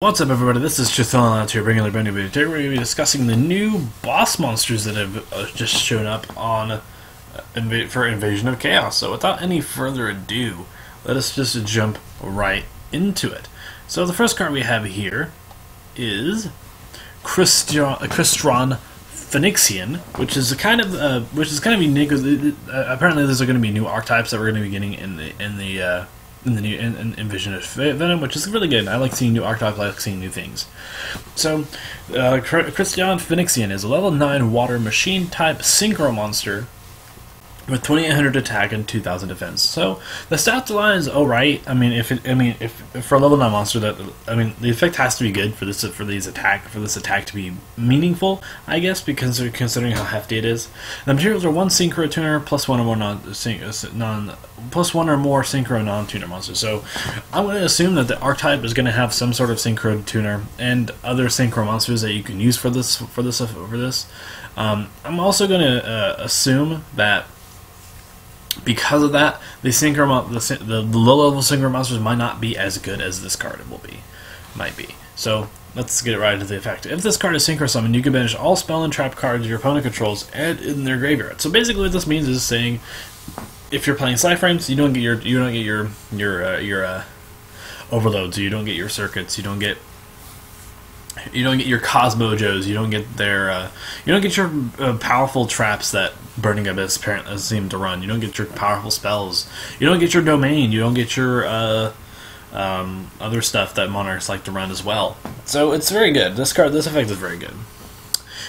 What's up, everybody? This is Cryston out here bringing a brand new video. Today we're going to be discussing the new boss monsters that have just shown up on for Invasion of Chaos. So without any further ado, let us just jump right into it. So the first card we have here is Cryston Phoenixion, which is kind of unique. Apparently, these are going to be new archetypes that we're going to be getting in the new Invasion of Venom, which is really good. I like seeing new archetypes, I like seeing new things. So, Cryston Phoenixion is a level 9 water machine type synchro monster with 2800 attack and 2000 defense. So the stats line is alright. If for a level 9 monster, the effect has to be good for this attack to be meaningful, I guess, because considering how hefty it is. The materials are 1 synchro tuner plus one or more synchro non-tuner monsters. So I'm going to assume that the archetype is going to have some sort of synchro tuner and other synchro monsters that you can use for this. I'm also going to assume that because of that, the low-level synchro monsters might not be as good as this card might be. So let's get right into the effect. If this card is synchro summoned, you can banish all spell and trap cards your opponent controls and in their graveyard. So basically, what this means is saying, if you're playing Sly Frames, you don't get your overloads, you don't get your circuits, you don't get your Cosmojos, you don't get your powerful traps that Burning Abyss apparently seem to run. You don't get your powerful spells. You don't get your domain. You don't get your other stuff that monarchs like to run as well. So it's very good. This effect is very good.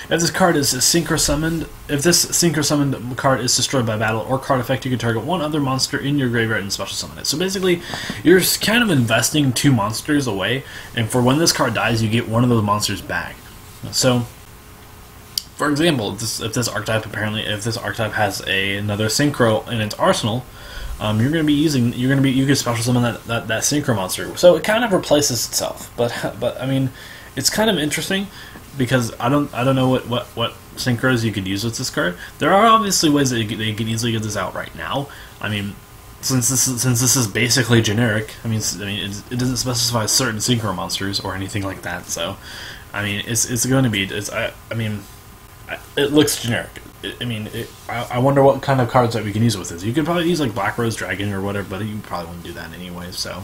If this card is synchro summoned, if this synchro summoned card is destroyed by battle or card effect, you can target one other monster in your graveyard and special summon it. So basically, you're kind of investing 2 monsters away, and for when this card dies, you get one of those monsters back. So, for example, if this archetype has another synchro in its arsenal, you can special summon that synchro monster. So it kind of replaces itself. But I mean, it's kind of interesting, because I don't know what synchros you could use with this card. There are obviously ways that they could easily get this out right now. I mean, since this is basically generic, I mean it doesn't specify certain synchro monsters or anything like that. So, I mean, it's going to be it looks generic. I wonder what kind of cards that we can use with this. You could probably use like Black Rose Dragon or whatever, but you probably wouldn't do that anyway. So,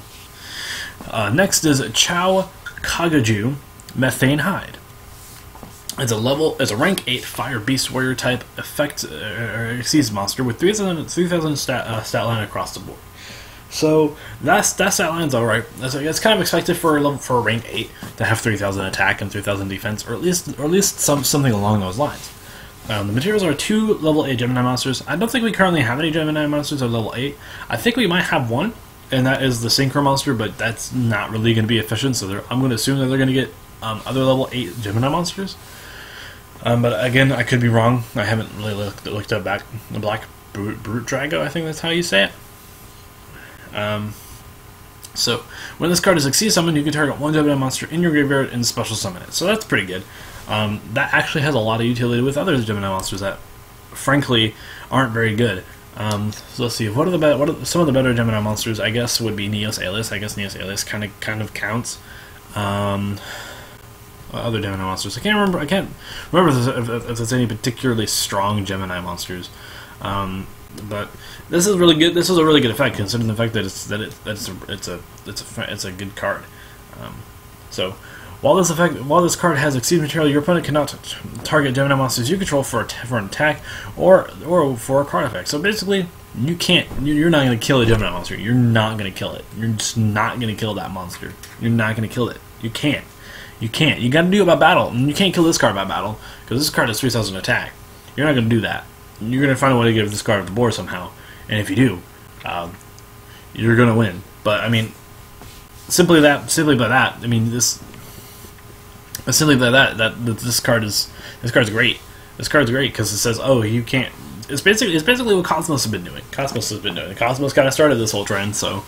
next is Chow Kagaju Methane Hide. It's a rank 8 Fire Beast Warrior type effect exceeds monster with 3,000 stat line across the board. So that stat line's alright. It's kind of expected for a rank 8 to have 3,000 attack and 3,000 defense, or at least something along those lines. The materials are 2 level 8 Gemini monsters. I don't think we currently have any Gemini monsters at level 8. I think we might have one, and that is the Synchro monster, but that's not really going to be efficient. So I'm going to assume that they're going to get other level 8 Gemini monsters. But again, I could be wrong. I haven't really looked up back the Black Brute Drago. I think that's how you say it. So when this card is succeed summoned, you can target one Gemini monster in your graveyard and special summon it. So that's pretty good. That actually has a lot of utility with other Gemini monsters that, frankly, aren't very good. So let's see. What are some of the better Gemini monsters? I guess would be Neos Alias. I guess Neos Alias kind of counts. Other Gemini monsters. I can't remember if there's any particularly strong Gemini monsters. But this is really good. This is a really good effect, considering the fact that it's a good card. So while this card has exceed material, your opponent cannot target Gemini monsters you control for an attack or for a card effect. So basically, you're not going to kill a Gemini monster. You're not going to kill it. You're just not going to kill that monster. You're not going to kill it. You can't. You got to do it by battle, and you can't kill this card by battle because this card has 3,000 attack. You're not going to do that. You're going to find a way to get this card at the board somehow, and if you do, you're going to win. But I mean, simply by that, I mean this card's great. This card's great because it says, oh, you can't. It's basically what Cosmos has been doing. Cosmos kind of started this whole trend, so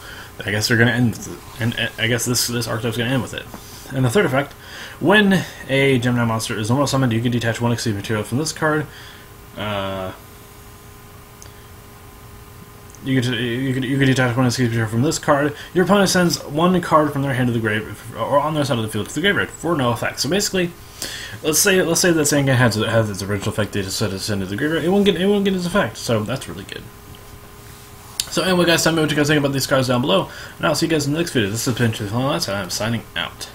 I guess they're going to end with it. And I guess this archetype's going to end with it. And the third effect, when a Gemini monster is normal summoned, you can detach 1 exceed material from this card. you could detach one escape from this card. Your opponent sends one card from their hand to the grave, or on their side of the field to the graveyard for no effect. So basically, let's say that Sanga has its original effect. They just send it to the graveyard. It won't get its effect. So that's really good. So anyway, guys, tell me what you guys think about these cards down below, and I'll see you guys in the next video. This has been Cryston, and I'm signing out.